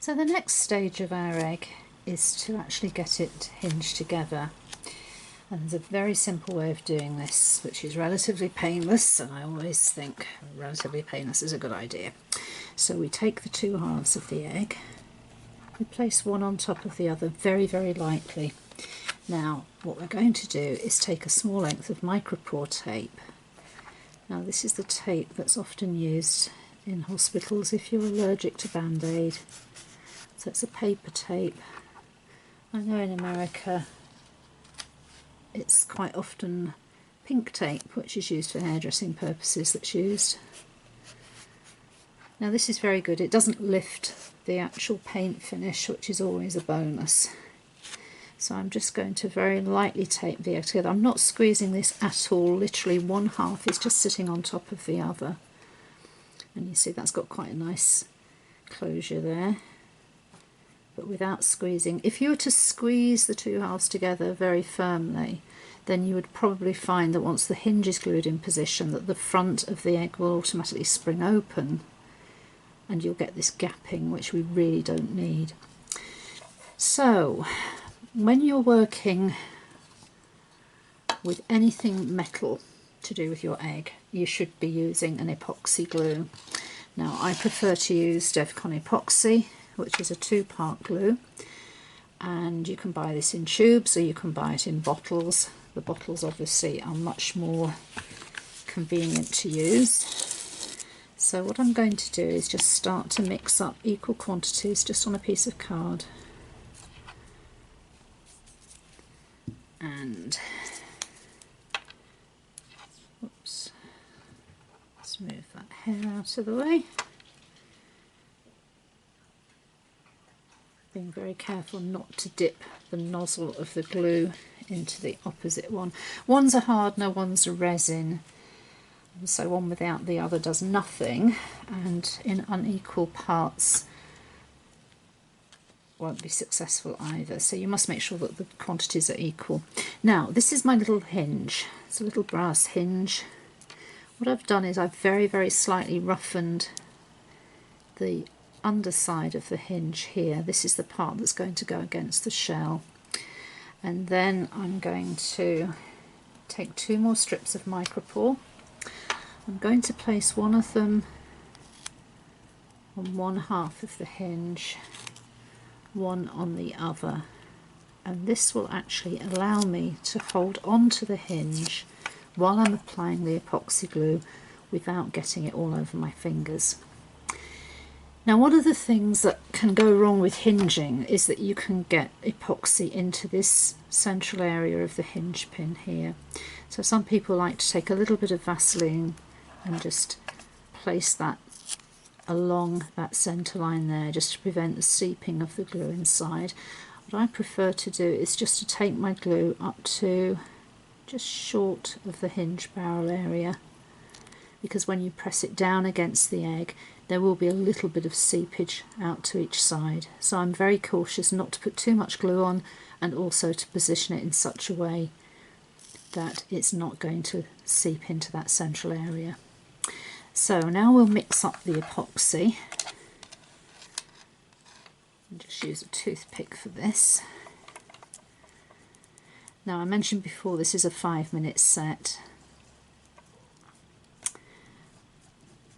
So the next stage of our egg is to actually get it hinged together. And there's a very simple way of doing this, which is relatively painless, and I always think relatively painless is a good idea. So we take the two halves of the egg, we place one on top of the other very, very lightly. Now what we're going to do is take a small length of micropore tape. Now this is the tape that's often used in hospitals if you're allergic to Band-Aid. So it's a paper tape. I know in America it's quite often pink tape, which is used for hairdressing purposes, that's used. Now this is very good. It doesn't lift the actual paint finish, which is always a bonus. So I'm just going to very lightly tape the egg together. I'm not squeezing this at all. Literally one half is just sitting on top of the other. And you see that's got quite a nice closure there, but without squeezing. If you were to squeeze the two halves together very firmly, then you would probably find that once the hinge is glued in position, that the front of the egg will automatically spring open and you'll get this gapping, which we really don't need. So when you're working with anything metal to do with your egg, you should be using an epoxy glue. Now I prefer to use Devcon epoxy, which is a 2-part glue, and you can buy this in tubes or you can buy it in bottles. The bottles obviously are much more convenient to use. So what I'm going to do is just start to mix up equal quantities just on a piece of card, and oops, let's move that hair out of the way. Being very careful not to dip the nozzle of the glue into the opposite one. One's a hardener, one's a resin, and so one without the other does nothing, and in unequal parts won't be successful either. So you must make sure that the quantities are equal. Now this is my little hinge. It's a little brass hinge. What I've done is I've very, very slightly roughened the underside of the hinge here. This is the part that's going to go against the shell, and then I'm going to take 2 more strips of micropore. I'm going to place one of them on one half of the hinge, one on the other, and this will actually allow me to hold on to the hinge while I'm applying the epoxy glue without getting it all over my fingers. Now one of the things that can go wrong with hinging is that you can get epoxy into this central area of the hinge pin here. So some people like to take a little bit of Vaseline and just place that along that centre line there, just to prevent the seeping of the glue inside. What I prefer to do is just to take my glue up to just short of the hinge barrel area, because when you press it down against the egg there will be a little bit of seepage out to each side. So I'm very cautious not to put too much glue on, and also to position it in such a way that it's not going to seep into that central area. So now we'll mix up the epoxy. I'll just use a toothpick for this. Now I mentioned before this is a 5-minute set.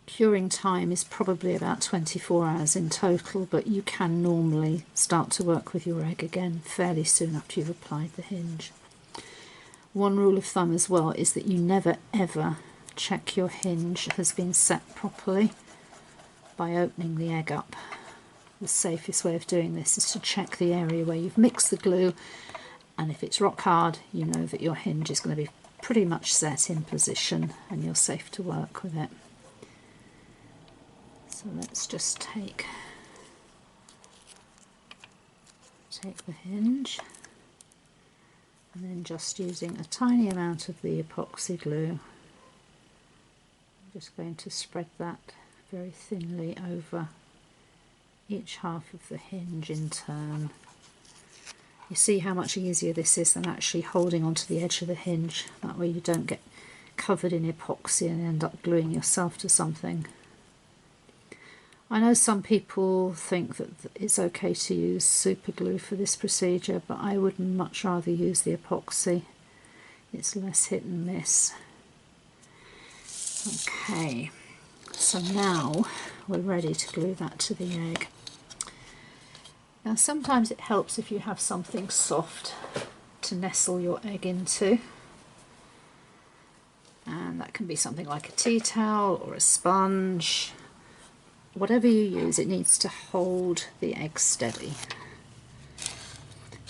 Curing time is probably about 24 hours in total, but you can normally start to work with your egg again fairly soon after you've applied the hinge. One rule of thumb as well is that you never ever check your hinge has been set properly by opening the egg up. The safest way of doing this is to check the area where you've mixed the glue, and if it's rock hard, you know that your hinge is going to be pretty much set in position and you're safe to work with it. So let's just take the hinge, and then just using a tiny amount of the epoxy glue, I'm just going to spread that very thinly over each half of the hinge in turn. You see how much easier this is than actually holding onto the edge of the hinge. That way you don't get covered in epoxy and end up gluing yourself to something. I know some people think that it's okay to use super glue for this procedure, but I would much rather use the epoxy. It's less hit and miss. Okay, so now we're ready to glue that to the egg. Now sometimes it helps if you have something soft to nestle your egg into, and that can be something like a tea towel or a sponge. Whatever you use, it needs to hold the egg steady.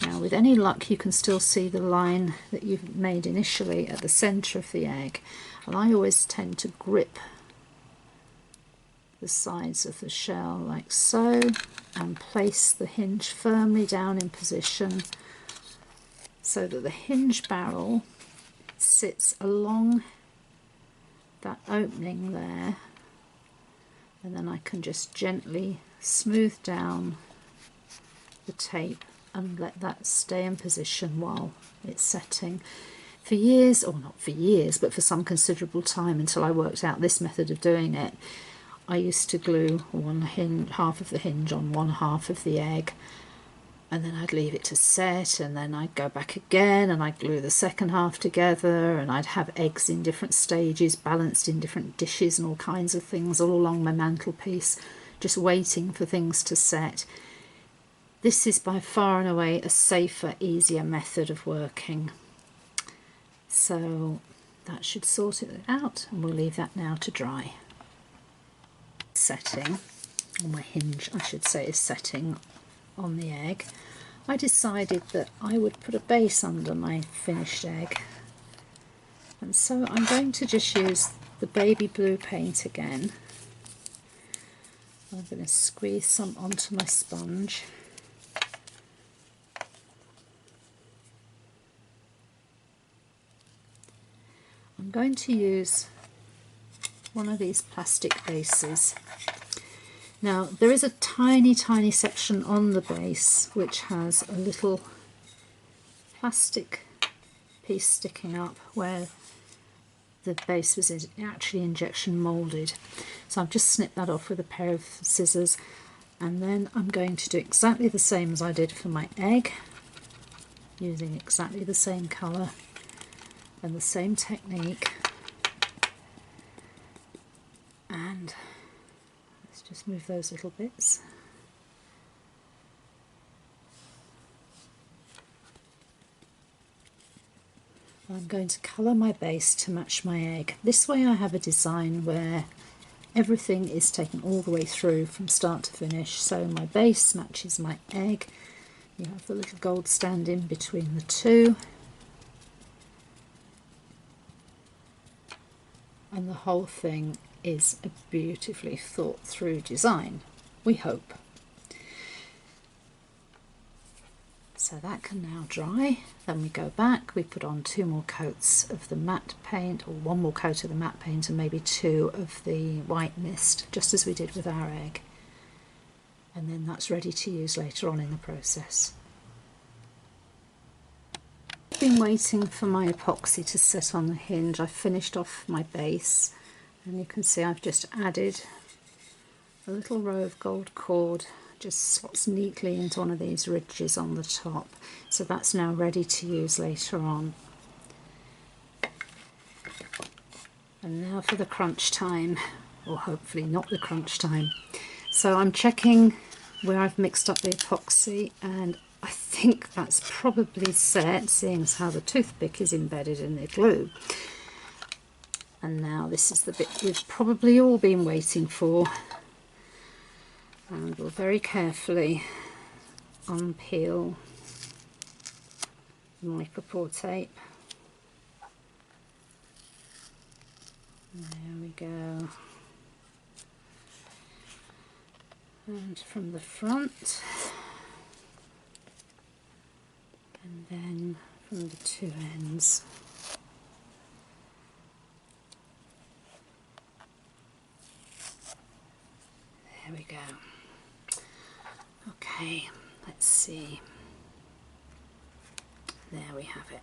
Now with any luck you can still see the line that you've made initially at the centre of the egg, and I always tend to grip the sides of the shell like so and place the hinge firmly down in position so that the hinge barrel sits along that opening there, and then I can just gently smooth down the tape and let that stay in position while it's setting. For years, or not for years, but for some considerable time until I worked out this method of doing it, I used to glue half of the hinge on one half of the egg, and then I'd leave it to set, and then I'd go back again and I'd glue the second half together, and I'd have eggs in different stages balanced in different dishes and all kinds of things all along my mantelpiece, just waiting for things to set. This is by far and away a safer, easier method of working. So that should sort it out, and we'll leave that now to dry. Setting, or my hinge I should say, is setting on the egg. I decided that I would put a base under my finished egg, and so I'm going to just use the baby blue paint again. I'm going to squeeze some onto my sponge. I'm going to use one of these plastic bases. Now there is a tiny section on the base which has a little plastic piece sticking up where the base was actually injection moulded. So I've just snipped that off with a pair of scissors, and then I'm going to do exactly the same as I did for my egg, using exactly the same colour and the same technique. And let's just move those little bits. I'm going to colour my base to match my egg. This way I have a design where everything is taken all the way through from start to finish. So my base matches my egg. You have the little gold stand in between the two. And the whole thing is a beautifully thought through design, we hope. So that can now dry. Then we go back, we put on 2 more coats of the matte paint, or 1 more coat of the matte paint, and maybe 2 of the white mist, just as we did with our egg. And then that's ready to use later on in the process. I've been waiting for my epoxy to set on the hinge. I've finished off my base, and you can see I've just added a little row of gold cord, just slots neatly into one of these ridges on the top. So that's now ready to use later on. And now for the crunch time, or hopefully not the crunch time. So I'm checking where I've mixed up the epoxy, and I think that's probably set, seeing as how the toothpick is embedded in the glue. And now this is the bit we've probably all been waiting for. And we'll very carefully unpeel the micropore tape. There we go. And from the front, and then from the 2 ends. There we go. Okay, let's see. There we have it.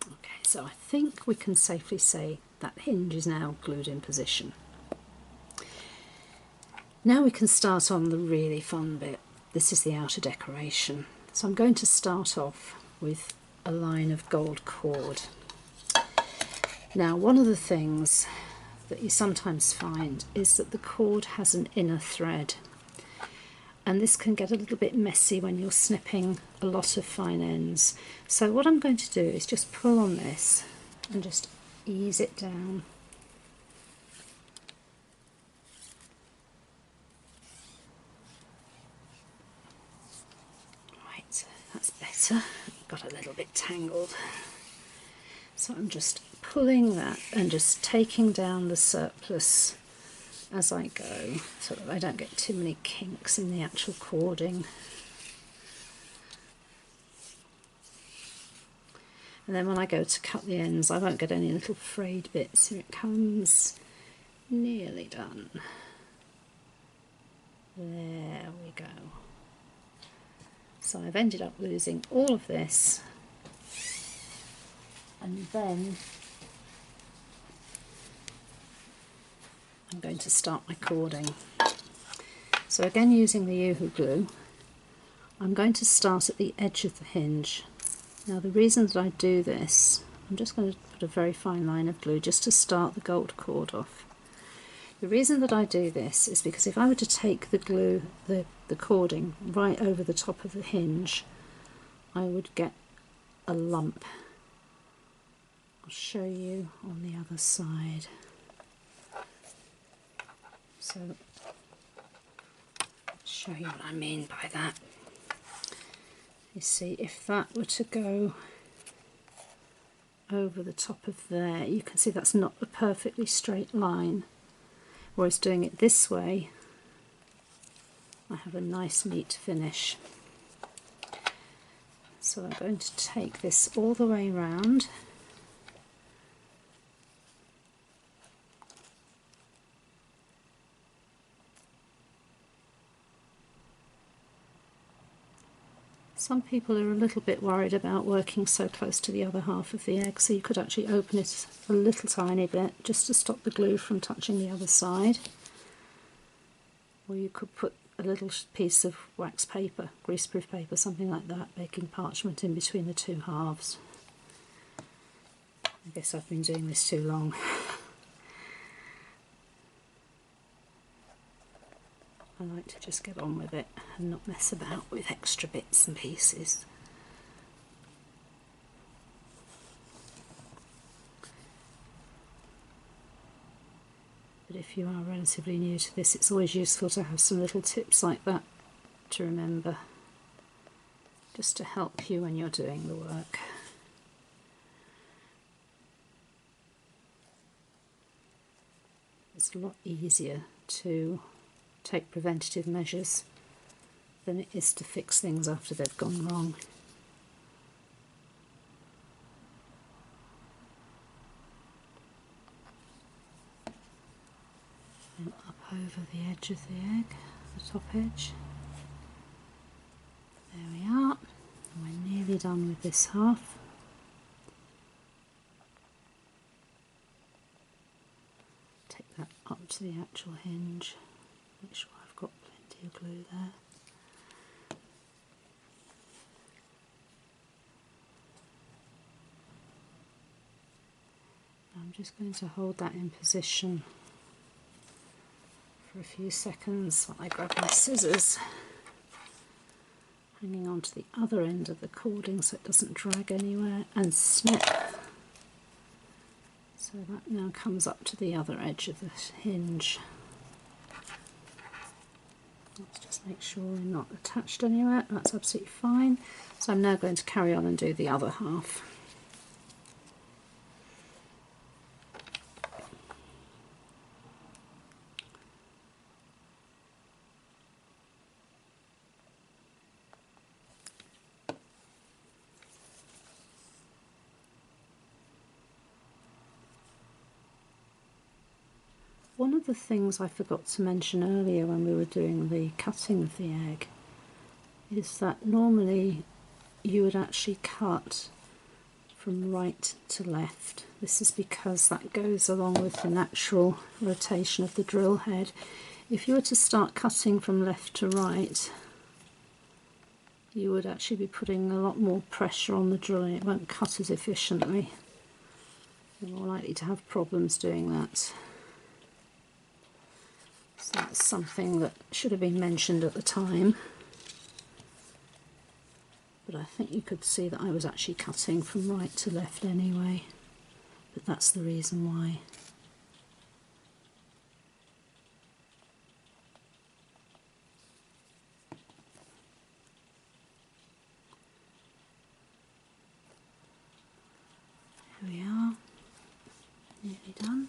Okay, so I think we can safely say that hinge is now glued in position. Now we can start on the really fun bit. This is the outer decoration. So I'm going to start off with a line of gold cord. Now, one of the things that you sometimes find is that the cord has an inner thread, and this can get a little bit messy when you're snipping a lot of fine ends. So what I'm going to do is just pull on this and just ease it down. Right, that's better. Got a little bit tangled. So I'm just pulling that and just taking down the surplus as I go, so that I don't get too many kinks in the actual cording. And then when I go to cut the ends, I won't get any little frayed bits. Here it comes, nearly done. There we go. So I've ended up losing all of this, and then I'm going to start my cording. So again, using the Yoo-hoo glue, I'm going to start at the edge of the hinge. Now the reason that I do this, I'm just going to put a very fine line of glue just to start the gold cord off. The reason that I do this is because if I were to take the glue, the cording right over the top of the hinge, I would get a lump. I'll show you on the other side. So, I'll show you what I mean by that. You see, if that were to go over the top of there, you can see that's not a perfectly straight line. Whereas doing it this way, I have a nice neat finish. So I'm going to take this all the way round. Some people are a little bit worried about working so close to the other half of the egg, so you could actually open it a little tiny bit just to stop the glue from touching the other side. Or you could put a little piece of wax paper, greaseproof paper, something like that, baking parchment in between the two halves. I guess I've been doing this too long. I like to just get on with it and not mess about with extra bits and pieces. But if you are relatively new to this, it's always useful to have some little tips like that to remember, just to help you when you're doing the work. It's a lot easier to take preventative measures than it is to fix things after they've gone wrong. And up over the edge of the egg, the top edge. There we are. And we're nearly done with this half. Take that up to the actual hinge. Make sure I've got plenty of glue there. I'm just going to hold that in position for a few seconds while I grab my scissors, hanging on to the other end of the cording so it doesn't drag anywhere, and snip. So that now comes up to the other edge of the hinge. Let's just make sure we're not attached anywhere. That's absolutely fine. So I'm now going to carry on and do the other half. One of the things I forgot to mention earlier when we were doing the cutting of the egg is that normally you would actually cut from right to left. This is because that goes along with the natural rotation of the drill head. if you were to start cutting from left to right, you would actually be putting a lot more pressure on the drilling. It won't cut as efficiently. You're more likely to have problems doing that. So that's something that should have been mentioned at the time. But I think you could see that I was actually cutting from right to left anyway. But that's the reason why. Here we are, nearly done.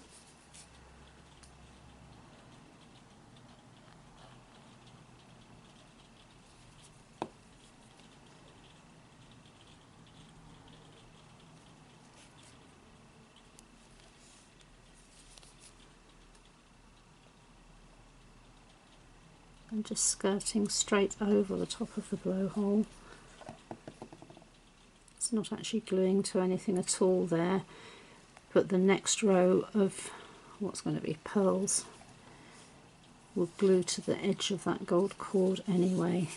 I'm just skirting straight over the top of the blowhole. It's not actually gluing to anything at all there, but the next row of what's going to be pearls will glue to the edge of that gold cord anyway.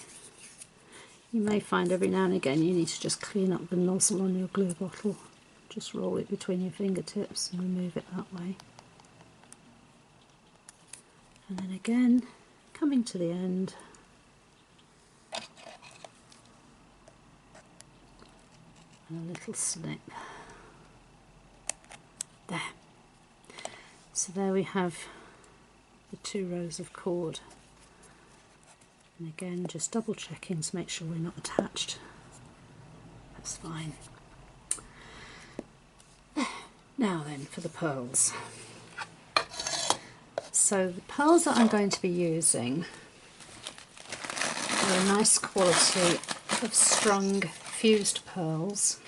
You may find every now and again you need to just clean up the nozzle on your glue bottle. Just roll it between your fingertips and remove it that way. And then again, coming to the end, and a little snip. There. So there we have the 2 rows of cord. And again, just double checking to make sure we're not attached. That's fine. Now then, for the pearls. So the pearls that I'm going to be using are a nice quality of strung fused pearls.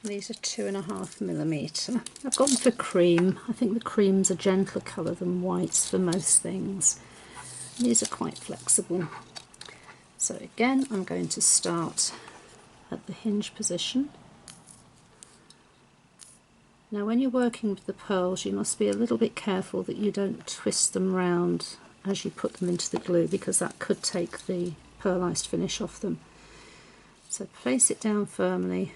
These are 2.5mm. I've gone for cream. I think the cream's a gentler colour than whites for most things. These are quite flexible. So again, I'm going to start at the hinge position. Now when you're working with the pearls, you must be a little bit careful that you don't twist them round as you put them into the glue, because that could take the pearlized finish off them. So place it down firmly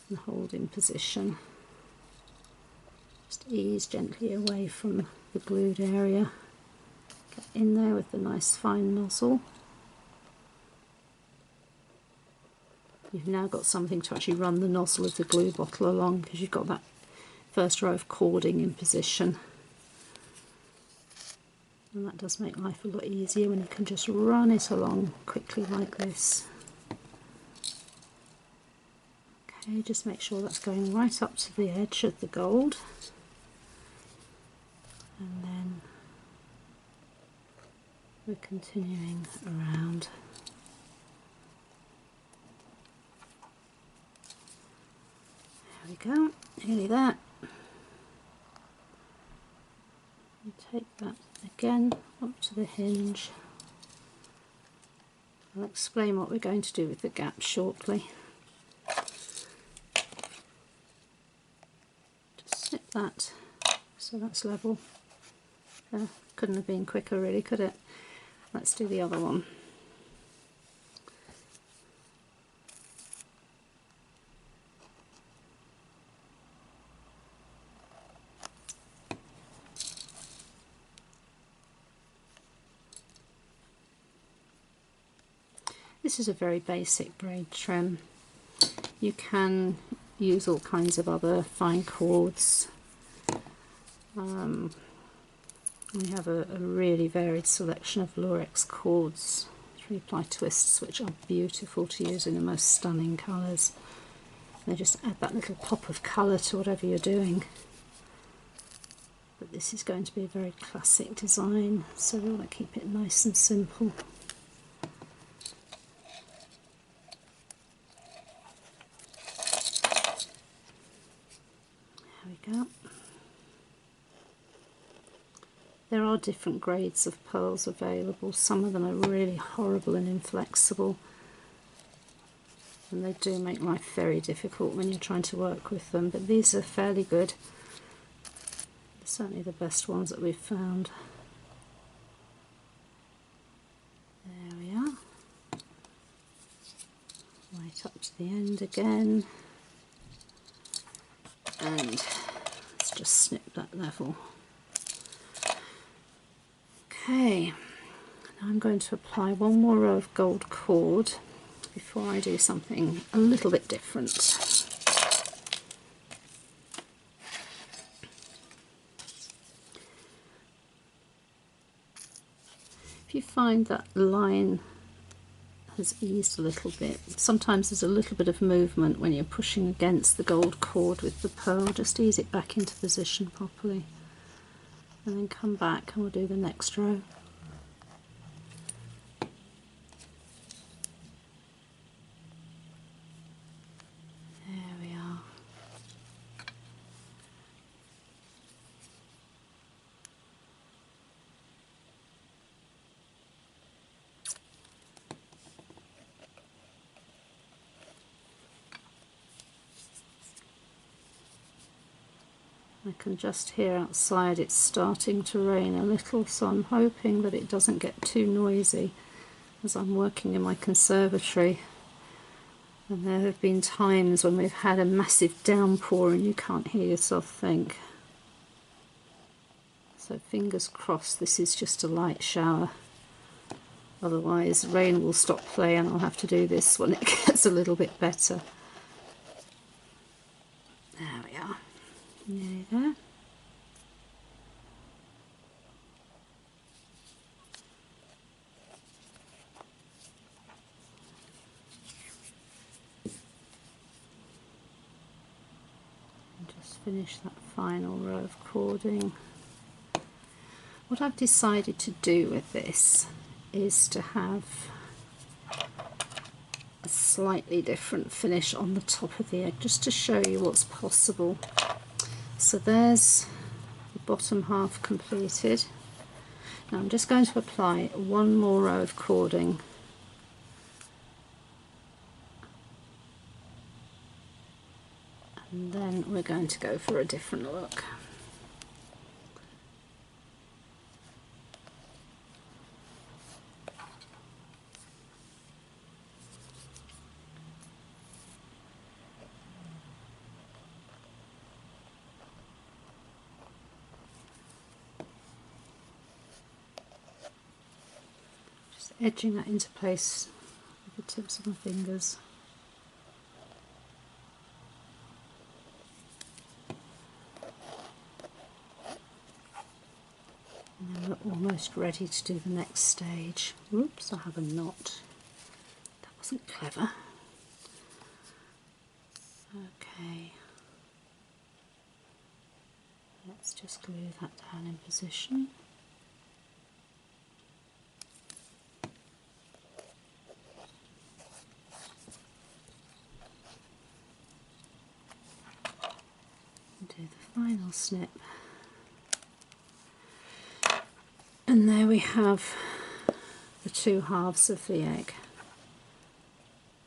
and hold in position. Just ease gently away from the glued area. Get in there with the nice fine nozzle. You've now got something to actually run the nozzle of the glue bottle along, because you've got that first row of cording in position. And that does make life a lot easier when you can just run it along quickly like this. Okay, just make sure that's going right up to the edge of the gold. And then we're continuing around. There we go, nearly there. And take that again up to the hinge. I'll explain what we're going to do with the gap shortly. Just snip that so that's level. Couldn't have been quicker really, could it? Let's do the other one. This is a very basic braid trim. You can use all kinds of other fine cords. We have a really varied selection of Lurex cords, 3-ply twists, which are beautiful to use in the most stunning colours. They just add that little pop of colour to whatever you're doing. But this is going to be a very classic design, so we want to keep it nice and simple. There we go. There are different grades of pearls available. Some of them are really horrible and inflexible, and they do make life very difficult when you're trying to work with them, but these are fairly good. This certainly the best ones that we've found. There we are. Right up to the end again. And let's just snip that level. Okay, now I'm going to apply one more row of gold cord before I do something a little bit different. If you find that line has eased a little bit, sometimes there's a little bit of movement when you're pushing against the gold cord with the pearl, just ease it back into position properly and then come back and we'll do the next row. There we are. I can just hear outside it's starting to rain a little, so I'm hoping that it doesn't get too noisy as I'm working in my conservatory. And there have been times when we've had a massive downpour and you can't hear yourself think. So fingers crossed this is just a light shower. Otherwise rain will stop play and I'll have to do this when it gets a little bit better. There we are. Nearly there. And just finish that final row of cording. What I've decided to do with this is to have a slightly different finish on the top of the egg, just to show you what's possible. So there's the bottom half completed. Now I'm just going to apply one more row of cording. And then we're going to go for a different look. Edging that into place with the tips of my fingers. And then we're almost ready to do the next stage. Oops, I have a knot. That wasn't clever. Okay. Let's just glue that down in position. Do the final snip, and there we have the two halves of the egg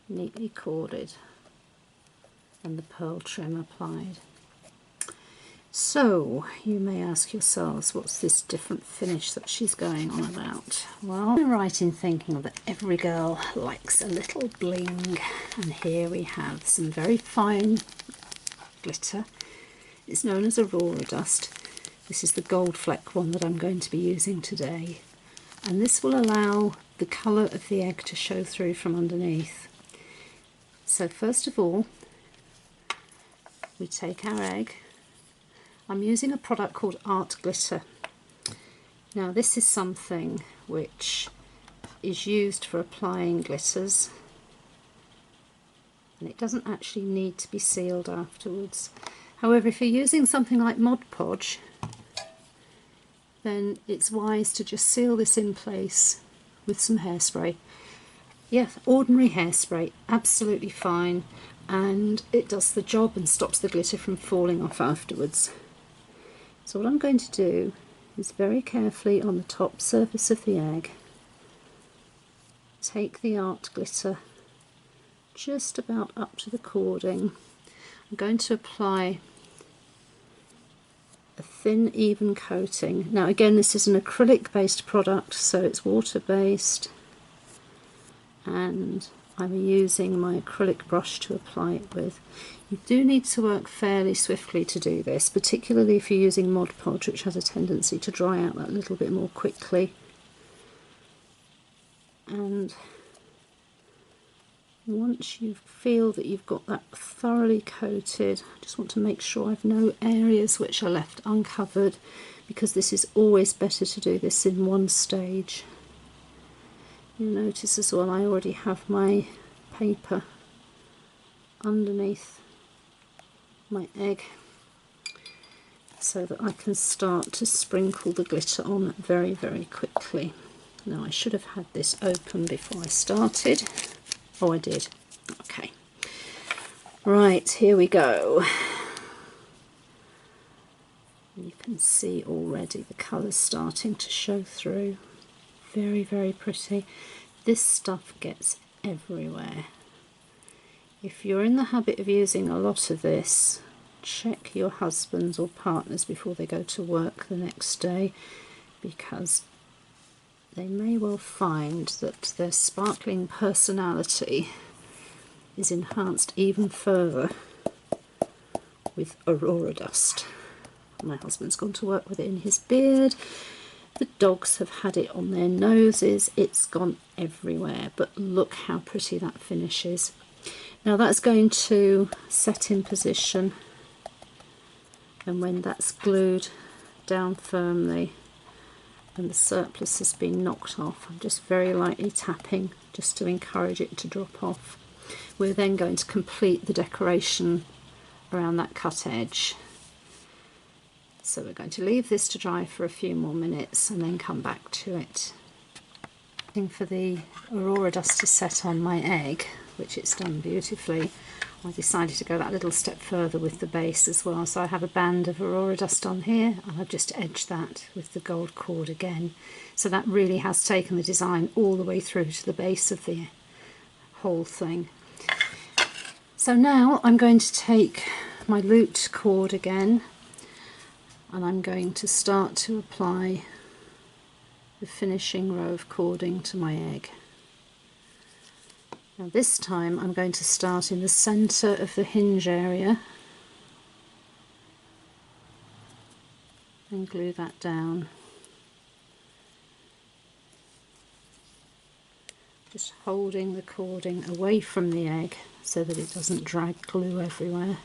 neatly corded and the pearl trim applied. So you may ask yourselves, what's this different finish that she's going on about? Well, I'm right in thinking that every girl likes a little bling, and here we have some very fine glitter. It's known as Aurora dust. This is the gold fleck one that I'm going to be using today, and this will allow the colour of the egg to show through from underneath. So first of all, we take our egg. I'm using a product called Art Glitter. Now this is something which is used for applying glitters, and it doesn't actually need to be sealed afterwards. However, if you're using something like Mod Podge, then it's wise to just seal this in place with some hairspray. Yes, ordinary hairspray, absolutely fine, and it does the job and stops the glitter from falling off afterwards. So what I'm going to do is very carefully on the top surface of the egg, take the art glitter just about up to the cording. I'm going to apply a thin, even coating. Now again, this is an acrylic based product, so it's water based, and I'm using my acrylic brush to apply it with. You do need to work fairly swiftly to do this, particularly if you're using Mod Podge, which has a tendency to dry out that little bit more quickly. And once you feel that you've got that thoroughly coated, I just want to make sure I've no areas which are left uncovered, because this is always better to do this in one stage. You'll notice as well I already have my paper underneath my egg, so that I can start to sprinkle the glitter on very, very quickly. Now I should have had this open before I started. Oh, I did. Okay. Right, here we go. You can see already the colours starting to show through. Very, very pretty. This stuff gets everywhere. If you're in the habit of using a lot of this, check your husbands or partners before they go to work the next day, because they may well find that their sparkling personality is enhanced even further with Aurora dust. My husband's gone to work with it in his beard. The dogs have had it on their noses. It's gone everywhere, but look how pretty that finish is. Now that's going to set in position, and when that's glued down firmly and the surplus has been knocked off, I'm just very lightly tapping just to encourage it to drop off. We're then going to complete the decoration around that cut edge. So we're going to leave this to dry for a few more minutes and then come back to it. For the Aurora dust to set on my egg, which it's done beautifully, I decided to go that little step further with the base as well. So I have a band of Aurora dust on here, and I've just edged that with the gold cord again. So that really has taken the design all the way through to the base of the whole thing. So now I'm going to take my looped cord again, and I'm going to start to apply the finishing row of cording to my egg. Now this time I'm going to start in the centre of the hinge area and glue that down. Just holding the cording away from the egg so that it doesn't drag glue everywhere.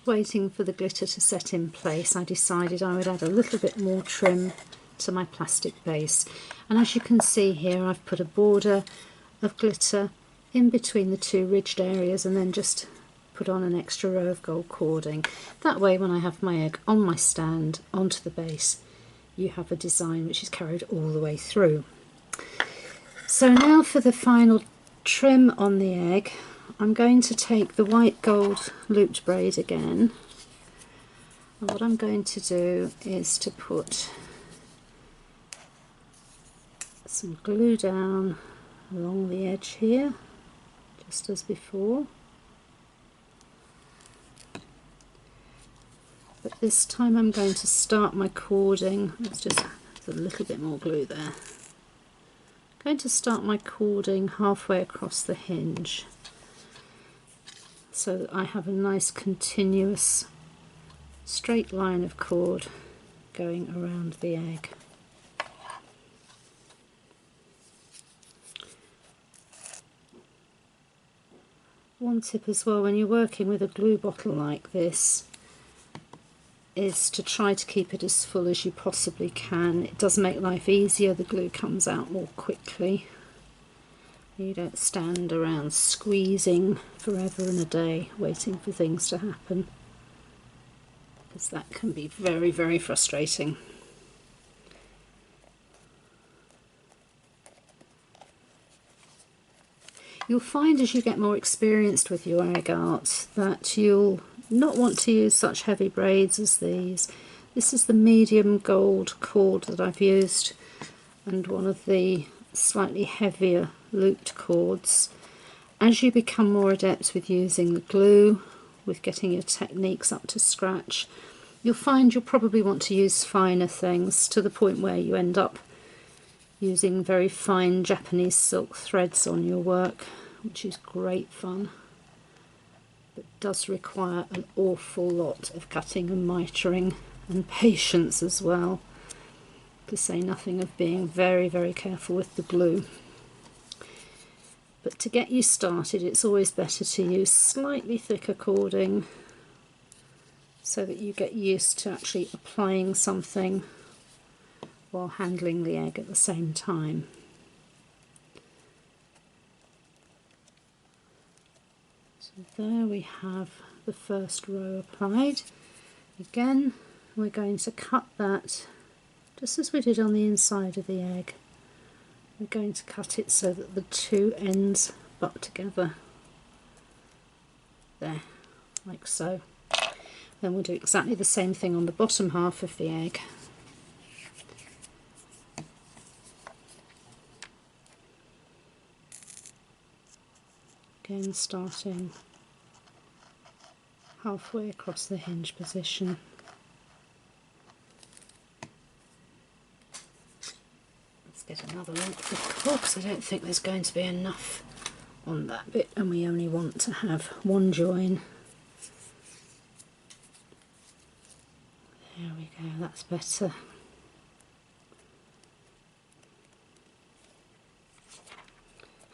Waiting for the glitter to set in place, I decided I would add a little bit more trim to my plastic base, and as you can see here I've put a border of glitter in between the two ridged areas and then just put on an extra row of gold cording. That way when I have my egg on my stand onto the base, you have a design which is carried all the way through. So now for the final trim on the egg, I'm going to take the white gold looped braid again, and what I'm going to do is to put some glue down along the edge here, just as before, but this time I'm going to start my cording. Let's just put a little bit more glue there. I'm going to start my cording halfway across the hinge, so that I have a nice continuous straight line of cord going around the egg. One tip as well when you're working with a glue bottle like this is to try to keep it as full as you possibly can. It does make life easier, the glue comes out more quickly. You don't stand around squeezing forever and a day waiting for things to happen, because that can be very, very frustrating. You'll find as you get more experienced with your egg art that you'll not want to use such heavy braids as these. This is the medium gold cord that I've used, and one of the slightly heavier looped cords. As you become more adept with using the glue, with getting your techniques up to scratch, you'll find you'll probably want to use finer things, to the point where you end up using very fine Japanese silk threads on your work, which is great fun, but does require an awful lot of cutting and mitering and patience as well, to say nothing of being very, very careful with the glue. But to get you started, it's always better to use slightly thicker cording so that you get used to actually applying something while handling the egg at the same time. So there we have the first row applied. Again, we're going to cut that just as we did on the inside of the egg. We're going to cut it so that the two ends butt together. There, like so. Then we'll do exactly the same thing on the bottom half of the egg. Again, starting halfway across the hinge position. Let's get another length of cord, because I don't think there's going to be enough on that bit, and we only want to have one join. There we go, that's better.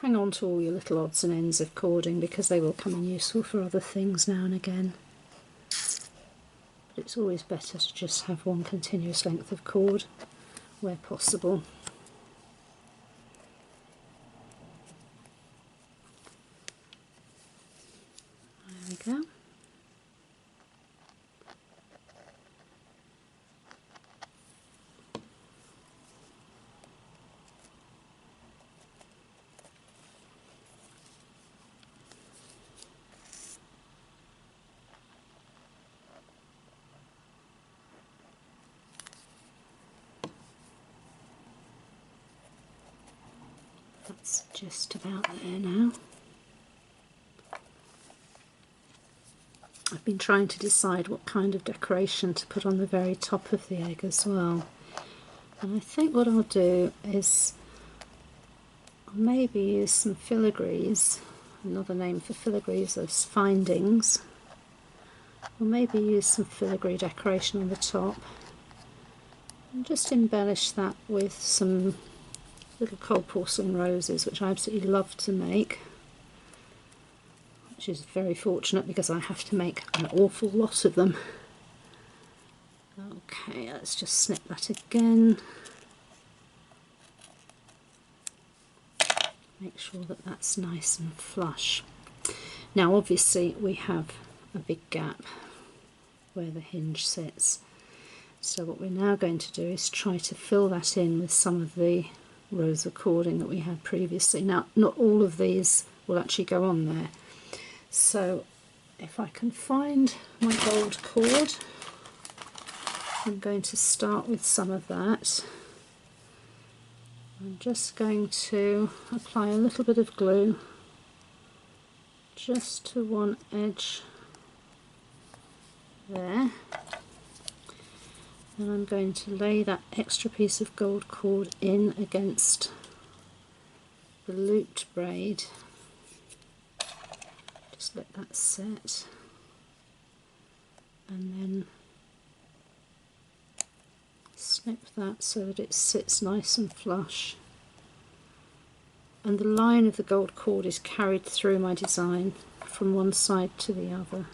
Hang on to all your little odds and ends of cording, because they will come in useful for other things now and again. But it's always better to just have one continuous length of cord where possible. There we go. That's just about there now. I've been trying to decide what kind of decoration to put on the very top of the egg as well. And I think what I'll do is I'll maybe use some filigrees. Another name for filigrees is findings. Or maybe use some filigree decoration on the top. And just embellish that with some little cold porcelain roses, which I absolutely love to make. Which is very fortunate because I have to make an awful lot of them. Okay, let's just snip that again. Make sure that that's nice and flush. Now obviously we have a big gap where the hinge sits. So what we're now going to do is try to fill that in with some of the rows of cording that we had previously. Now not all of these will actually go on there. So if I can find my gold cord, I'm going to start with some of that. I'm just going to apply a little bit of glue just to one edge there. And I'm going to lay that extra piece of gold cord in against the looped braid. Just let that set, and then snip that so that it sits nice and flush, and the line of the gold cord is carried through my design from one side to the other.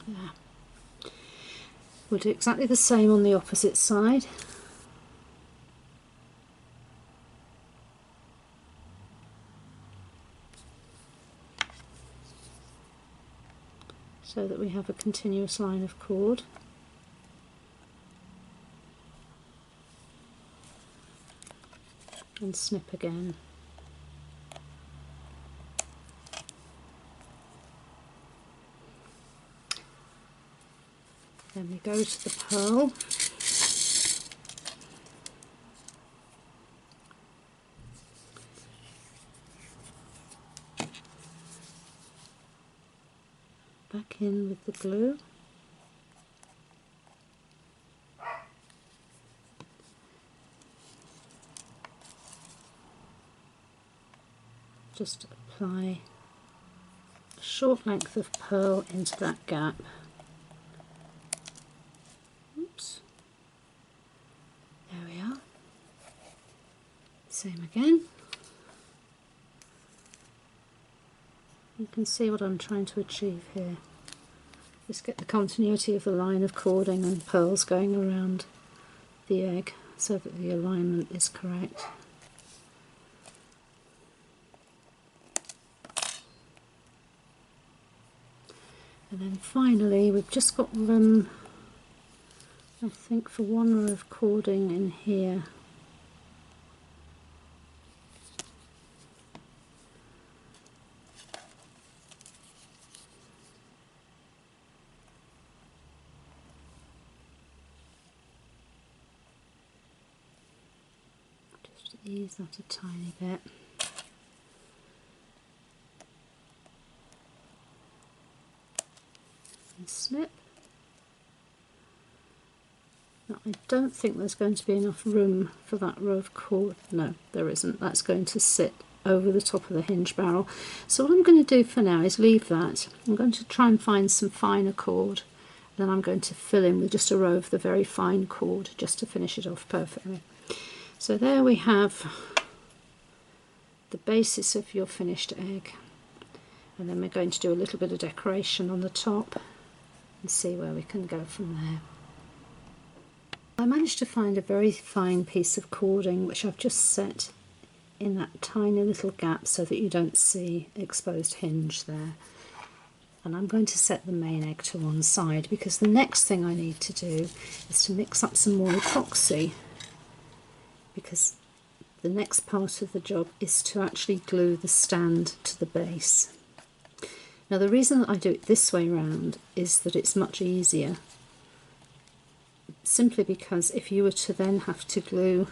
There. We'll do exactly the same on the opposite side. So that we have a continuous line of cord. And snip again. Then we go to the pearl. Back in with the glue. Just apply a short length of pearl into that gap. Oops. There we are. Same again. You can see what I'm trying to achieve here. Just get the continuity of the line of cording and pearls going around the egg so that the alignment is correct. And then finally we've just got room, I think, for one row of cording in here. Just ease that a tiny bit. And snip. Now I don't think there's going to be enough room for that row of cord. No, there isn't. That's going to sit over the top of the hinge barrel. So what I'm going to do for now is leave that. I'm going to try and find some finer cord. Then I'm going to fill in with just a row of the very fine cord just to finish it off perfectly. So there we have the basis of your finished egg. And then we're going to do a little bit of decoration on the top and see where we can go from there. I managed to find a very fine piece of cording which I've just set in that tiny little gap so that you don't see exposed hinge there. And I'm going to set the main egg to one side because the next thing I need to do is to mix up some more epoxy, because the next part of the job is to actually glue the stand to the base. Now the reason that I do it this way round is that it's much easier, simply because if you were to then have to glue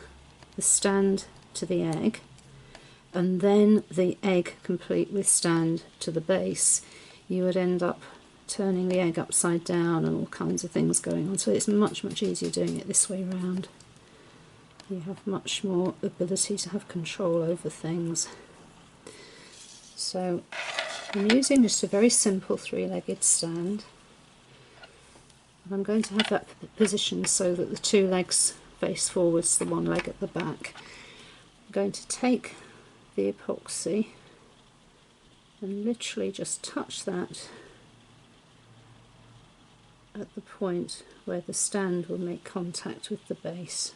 the stand to the egg and then the egg complete with stand to the base, you would end up turning the egg upside down and all kinds of things going on. So it's much easier doing it this way round. You have much more ability to have control over things. So I'm using just a very simple three-legged stand, and I'm going to have that positioned so that the two legs face forwards, the one leg at the back. I'm going to take the epoxy and literally just touch that at the point where the stand will make contact with the base.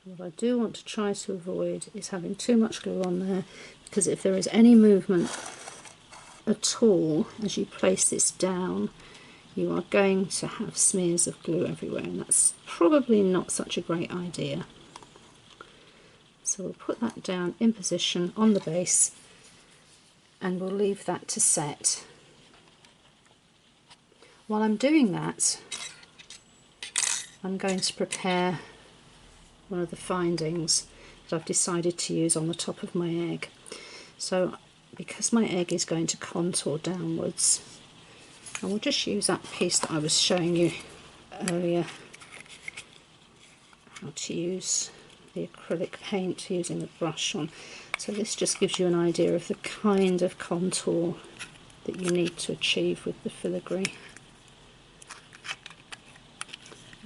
What I do want to try to avoid is having too much glue on there, because if there is any movement at all as you place this down, you are going to have smears of glue everywhere, and that's probably not such a great idea. So we'll put that down in position on the base and we'll leave that to set. While I'm doing that, I'm going to prepare one of the findings that I've decided to use on the top of my egg. So because my egg is going to contour downwards, I will just use that piece that I was showing you earlier, how to use the acrylic paint using the brush on. So this just gives you an idea of the kind of contour that you need to achieve with the filigree.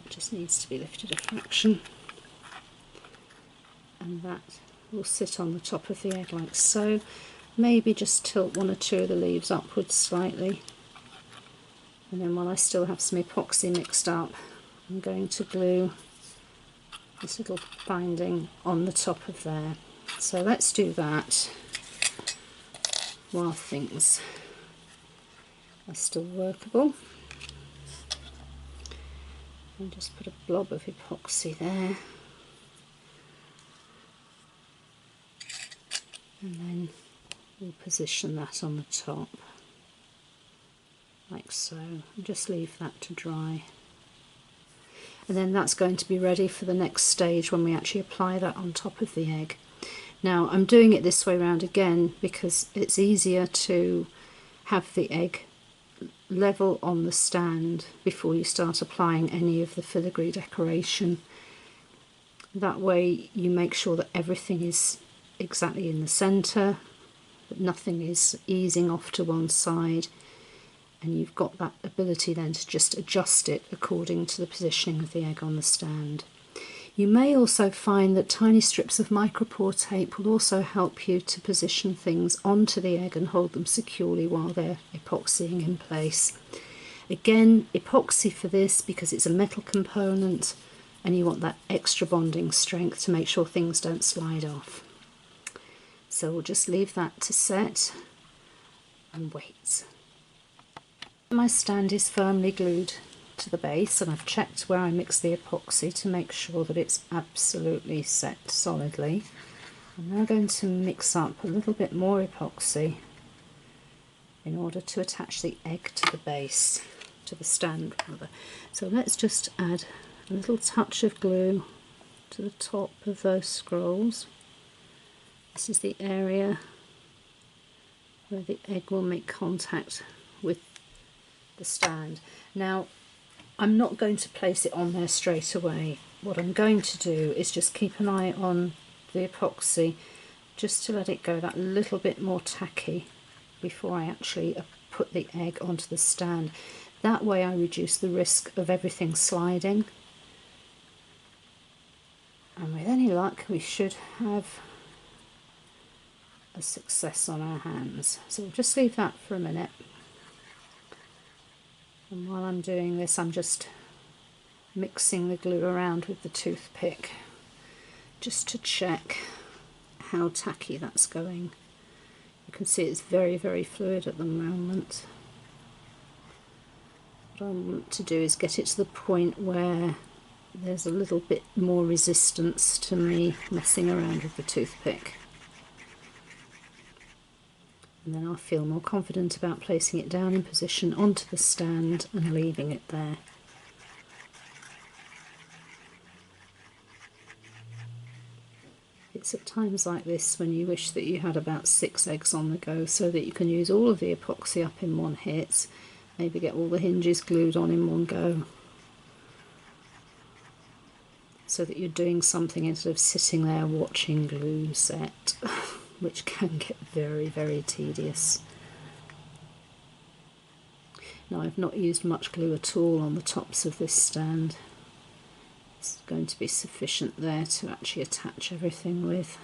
It just needs to be lifted a fraction, and that will sit on the top of the egg like so. Maybe just tilt one or two of the leaves upwards slightly, and then while I still have some epoxy mixed up, I'm going to glue this little binding on the top of there. So let's do that while things are still workable. And just put a blob of epoxy there, and then we'll position that on the top. like so, and just leave that to dry. And then that's going to be ready for the next stage when we actually apply that on top of the egg. Now I'm doing it this way around again because it's easier to have the egg level on the stand before you start applying any of the filigree decoration. That way you make sure that everything is exactly in the centre, that nothing is easing off to one side, and you've got that ability then to just adjust it according to the positioning of the egg on the stand. You may also find that tiny strips of micropore tape will also help you to position things onto the egg and hold them securely while they're epoxying in place. Again, epoxy for this because it's a metal component and you want that extra bonding strength to make sure things don't slide off. So we'll just leave that to set and wait. My stand is firmly glued to the base, and I've checked where I mix the epoxy to make sure that it's absolutely set solidly. I'm now going to mix up a little bit more epoxy in order to attach the egg to the base, to the stand rather. So let's just add a little touch of glue to the top of those scrolls. This is the area where the egg will make contact with the stand. Now I'm not going to place it on there straight away. What I'm going to do is just keep an eye on the epoxy just to let it go that little bit more tacky before I actually put the egg onto the stand. That way I reduce the risk of everything sliding, and with any luck we should have a success on our hands. So we'll just leave that for a minute. And while I'm doing this, I'm just mixing the glue around with the toothpick just to check how tacky that's going. You can see it's very, very fluid at the moment. What I want to do is get it to the point where there's a little bit more resistance to me messing around with the toothpick. And then I'll feel more confident about placing it down in position onto the stand and leaving it there. It's at times like this when you wish that you had about 6 eggs on the go so that you can use all of the epoxy up in one hit, maybe get all the hinges glued on in one go, so that you're doing something instead of sitting there watching glue set. Which can get very, very tedious. Now I've not used much glue at all on the tops of this stand. It's going to be sufficient there to actually attach everything with,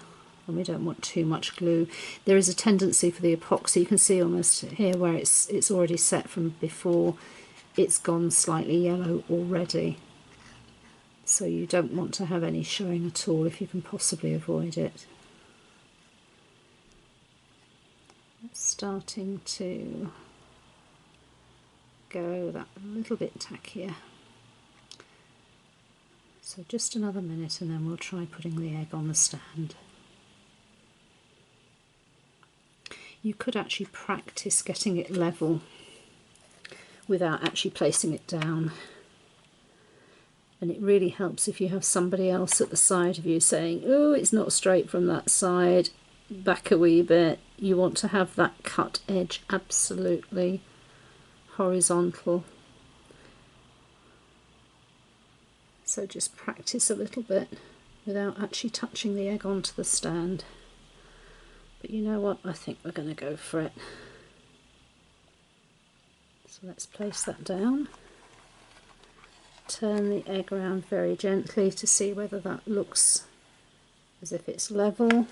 and we don't want too much glue. There is a tendency for the epoxy, you can see almost here where it's already set from before, it's gone slightly yellow already. So you don't want to have any showing at all if you can possibly avoid it. Starting to go that little bit tackier. So just another minute and then we'll try putting the egg on the stand. You could actually practice getting it level without actually placing it down. And it really helps if you have somebody else at the side of you saying, oh, it's not straight from that side, back a wee bit. You want to have that cut edge absolutely horizontal. So just practice a little bit without actually touching the egg onto the stand. But you know what, I think we're going to go for it. So let's place that down. Turn the egg around very gently to see whether that looks as if it's level.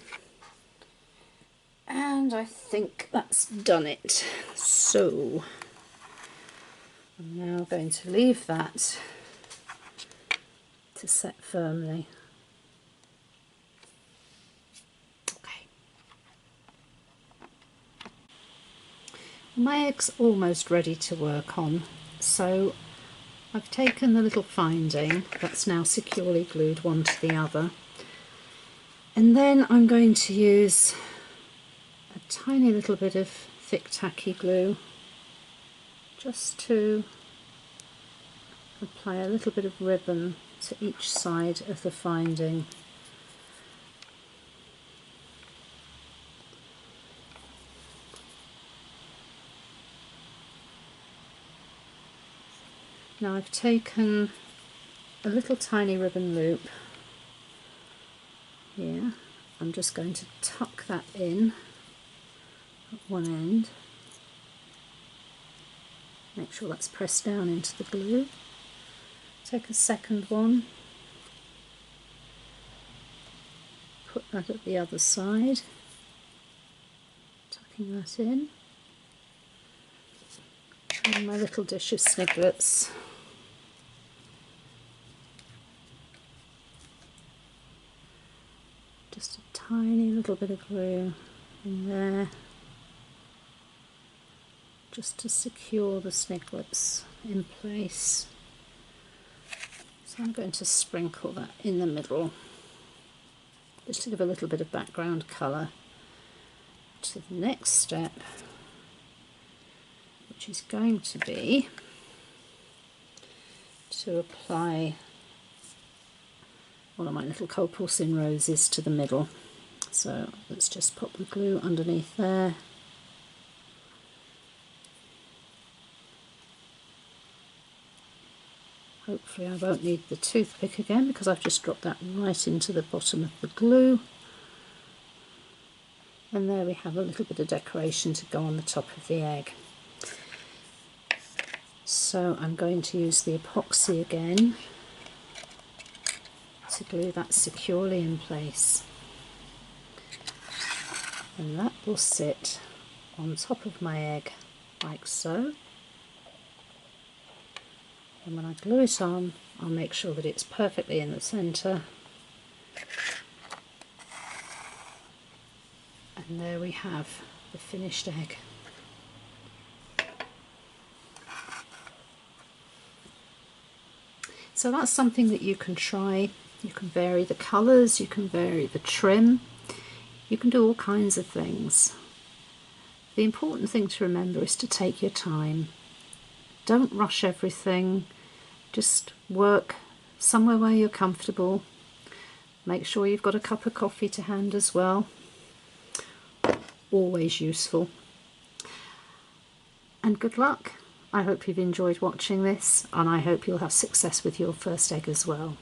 And I think that's done it. So I'm now going to leave that to set firmly. Okay. My egg's almost ready to work on, so I've taken the little finding that's now securely glued one to the other, and then I'm going to use a tiny little bit of thick tacky glue just to apply a little bit of ribbon to each side of the finding. Now I've taken a little tiny ribbon loop here. I'm just going to tuck that in at one end. Make sure that's pressed down into the glue. Take a second one, put that at the other side, tucking that in. And my little dish of sniglets. Just a tiny little bit of glue in there, just to secure the sniglets in place. So I'm going to sprinkle that in the middle, just to give a little bit of background colour to the next step, which is going to be to apply one of my little cold porcelain roses to the middle. So let's just pop the glue underneath there. Hopefully I won't need the toothpick again, because I've just dropped that right into the bottom of the glue. And there we have a little bit of decoration to go on the top of the egg. So I'm going to use the epoxy again to glue that securely in place. And that will sit on top of my egg like so. And when I glue it on, I'll make sure that it's perfectly in the centre. And there we have the finished egg. So that's something that you can try. You can vary the colours, you can vary the trim, you can do all kinds of things. The important thing to remember is to take your time. Don't rush everything, just work somewhere where you're comfortable. Make sure you've got a cup of coffee to hand as well. Always useful. And good luck. I hope you've enjoyed watching this, and I hope you'll have success with your first egg as well.